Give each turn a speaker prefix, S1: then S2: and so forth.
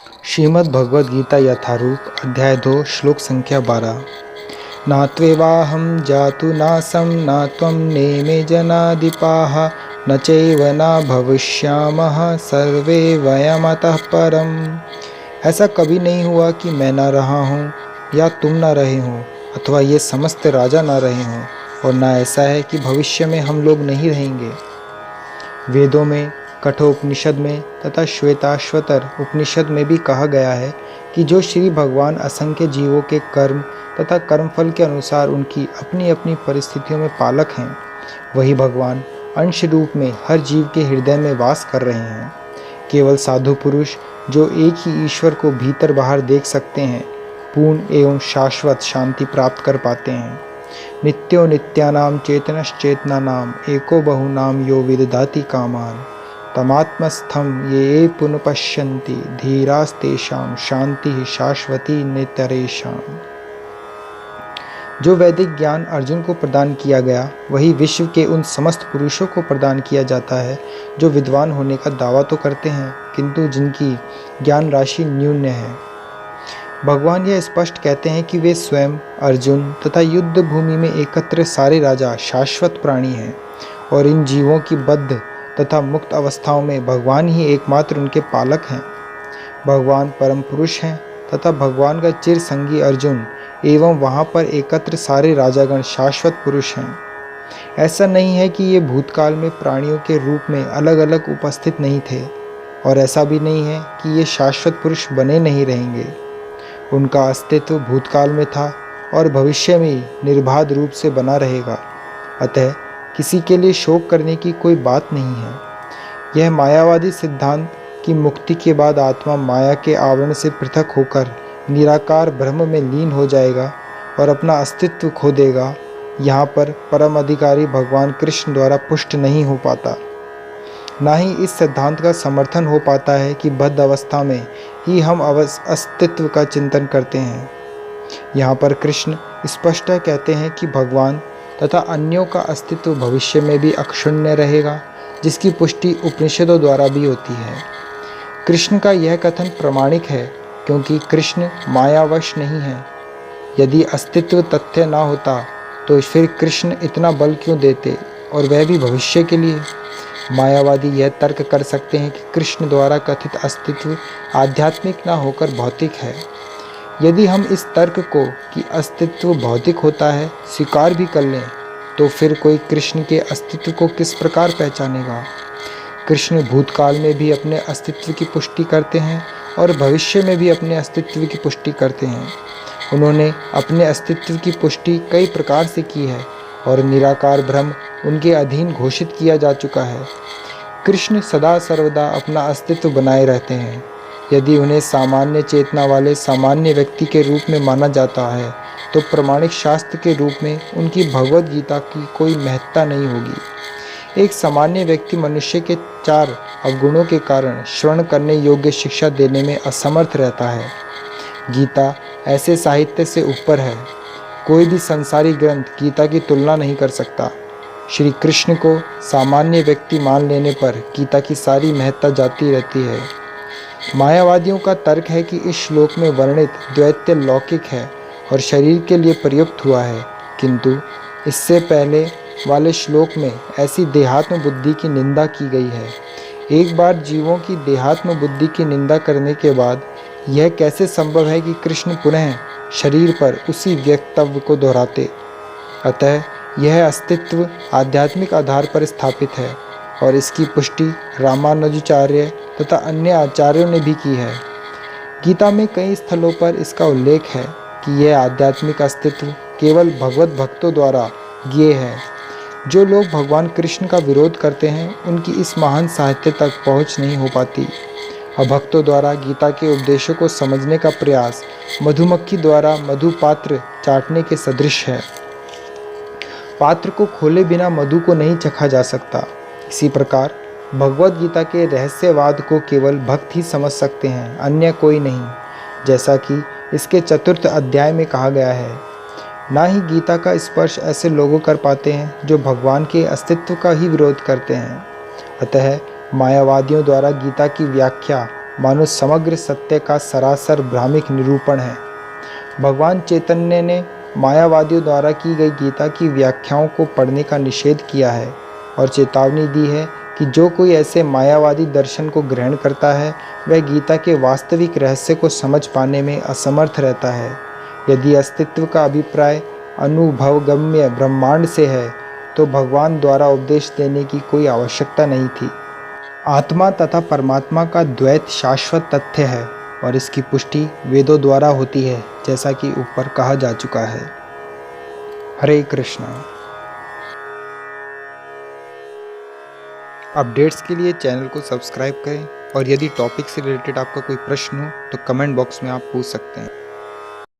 S1: श्रीमद् भगवद गीता यथारूप अध्याय 2 श्लोक संख्या 12। न त्वेवाहं जातु नासं न त्वं नेमे जनाधिपाः न चैव न भविष्यामः सर्वे वयमतः परम्। ऐसा कभी नहीं हुआ कि मैं न रहा हूँ या तुम न रहे हो अथवा ये समस्त राजा न रहे हों, और न ऐसा है कि भविष्य में हम लोग नहीं रहेंगे। वेदों में, कठोपनिषद में तथा श्वेताश्वतर उपनिषद में भी कहा गया है कि जो श्री भगवान असंख्य जीवों के कर्म तथा कर्मफल के अनुसार उनकी अपनी अपनी परिस्थितियों में पालक हैं, वही भगवान अंश रूप में हर जीव के हृदय में वास कर रहे हैं। केवल साधु पुरुष जो एक ही ईश्वर को भीतर बाहर देख सकते हैं, पूर्ण एवं शाश्वत शांति प्राप्त कर पाते हैं। नित्यो नित्यानाम चेतनश्चेतनानाम एको बहुनाम यो विदधाति कामान तमात्मस्थम ये पुनपश्यन्ति धीरास्तेषां शांति शाश्वती नितरेषाम। जो वैदिक ज्ञान अर्जुन को प्रदान किया गया, वही विश्व के उन समस्त पुरुषों को प्रदान किया जाता है जो विद्वान होने का दावा तो करते हैं, किंतु जिनकी ज्ञान राशि न्यून है। भगवान यह स्पष्ट कहते हैं कि वे स्वयं, अर्जुन तथा युद्ध भूमि में एकत्र सारे राजा शाश्वत प्राणी हैं, और इन जीवों की बद्ध तथा मुक्त अवस्थाओं में भगवान ही एकमात्र उनके पालक हैं। भगवान परम पुरुष हैं तथा भगवान का चिर संगी अर्जुन एवं वहाँ पर एकत्र सारे राजागण शाश्वत पुरुष हैं। ऐसा नहीं है कि ये भूतकाल में प्राणियों के रूप में अलग अलग उपस्थित नहीं थे, और ऐसा भी नहीं है कि ये शाश्वत पुरुष बने नहीं रहेंगे। उनका अस्तित्व भूतकाल में था और भविष्य में निर्बाध रूप से बना रहेगा। अतः किसी के लिए शोक करने की कोई बात नहीं है। यह मायावादी सिद्धांत कि मुक्ति के बाद आत्मा माया के आवरण से पृथक होकर निराकार ब्रह्म में लीन हो जाएगा और अपना अस्तित्व खो देगा, यहाँ पर परम अधिकारी भगवान कृष्ण द्वारा पुष्ट नहीं हो पाता। ना ही इस सिद्धांत का समर्थन हो पाता है कि बद्ध अवस्था में ही हम अस्तित्व का चिंतन करते हैं। यहाँ पर कृष्ण स्पष्ट कहते हैं कि भगवान तथा अन्यों का अस्तित्व भविष्य में भी अक्षुण्य रहेगा, जिसकी पुष्टि उपनिषदों द्वारा भी होती है। कृष्ण का यह कथन प्रमाणिक है, क्योंकि कृष्ण मायावश नहीं है। यदि अस्तित्व तथ्य ना होता तो फिर कृष्ण इतना बल क्यों देते, और वह भी भविष्य के लिए। मायावादी यह तर्क कर सकते हैं कि कृष्ण द्वारा कथित अस्तित्व आध्यात्मिक ना होकर भौतिक है। यदि हम इस तर्क को कि अस्तित्व भौतिक होता है स्वीकार भी कर लें, तो फिर कोई कृष्ण के अस्तित्व को किस प्रकार पहचानेगा। कृष्ण भूतकाल में भी अपने अस्तित्व की पुष्टि करते हैं और भविष्य में भी अपने अस्तित्व की पुष्टि करते हैं। उन्होंने अपने अस्तित्व की पुष्टि कई प्रकार से की है और निराकार ब्रह्म उनके अधीन घोषित किया जा चुका है। कृष्ण सदा सर्वदा अपना अस्तित्व बनाए रहते हैं। यदि उन्हें सामान्य चेतना वाले सामान्य व्यक्ति के रूप में माना जाता है, तो प्रमाणिक शास्त्र के रूप में उनकी भगवद गीता की कोई महत्ता नहीं होगी। एक सामान्य व्यक्ति मनुष्य के 4 अवगुणों के कारण श्रवण करने योग्य शिक्षा देने में असमर्थ रहता है। गीता ऐसे साहित्य से ऊपर है। कोई भी संसारी ग्रंथ गीता की तुलना नहीं कर सकता। श्री कृष्ण को सामान्य व्यक्ति मान लेने पर गीता की सारी महत्ता जाती रहती है। मायावादियों का तर्क है कि इस श्लोक में वर्णित द्वैत लौकिक है और शरीर के लिए प्रयुक्त हुआ है, किंतु इससे पहले वाले श्लोक में ऐसी देहात्म बुद्धि की निंदा की गई है। एक बार जीवों की देहात्म बुद्धि की निंदा करने के बाद यह कैसे संभव है कि कृष्ण पुनः शरीर पर उसी वक्तव्य को दोहराते। अतः यह अस्तित्व आध्यात्मिक आधार पर स्थापित है, और इसकी पुष्टि रामानुजाचार्य तथा अन्य आचार्यों ने भी की है। गीता में कई स्थलों पर इसका उल्लेख है कि यह आध्यात्मिक अस्तित्व केवल भगवत भक्तों द्वारा ज्ञेय है। जो लोग भगवान कृष्ण का विरोध करते हैं, उनकी इस महान साहित्य तक पहुँच नहीं हो पाती। अभक्तों द्वारा गीता के उपदेशों को समझने का प्रयास मधुमक्खी द्वारा मधु पात्र चाटने के सदृश है। पात्र को खोले बिना मधु को नहीं चखा जा सकता। इसी प्रकार भगवद गीता के रहस्यवाद को केवल भक्त ही समझ सकते हैं, अन्य कोई नहीं, जैसा कि इसके 4th अध्याय में कहा गया है। ना ही गीता का स्पर्श ऐसे लोग कर पाते हैं जो भगवान के अस्तित्व का ही विरोध करते हैं। अतः मायावादियों द्वारा गीता की व्याख्या मानो समग्र सत्य का सरासर भ्रामिक निरूपण है। भगवान चैतन्य ने मायावादियों द्वारा की गई गीता की व्याख्याओं को पढ़ने का निषेध किया है और चेतावनी दी है कि जो कोई ऐसे मायावादी दर्शन को ग्रहण करता है वह गीता के वास्तविक रहस्य को समझ पाने में असमर्थ रहता है। यदि अस्तित्व का अभिप्राय अनुभवगम्य ब्रह्मांड से है तो भगवान द्वारा उपदेश देने की कोई आवश्यकता नहीं थी। आत्मा तथा परमात्मा का द्वैत शाश्वत तथ्य है और इसकी पुष्टि वेदों द्वारा होती है, जैसा कि ऊपर कहा जा चुका है। हरे कृष्णा। अपडेट्स के लिए चैनल को सब्सक्राइब करें और यदि टॉपिक से रिलेटेड आपका कोई प्रश्न हो तो कमेंट बॉक्स में आप पूछ सकते हैं।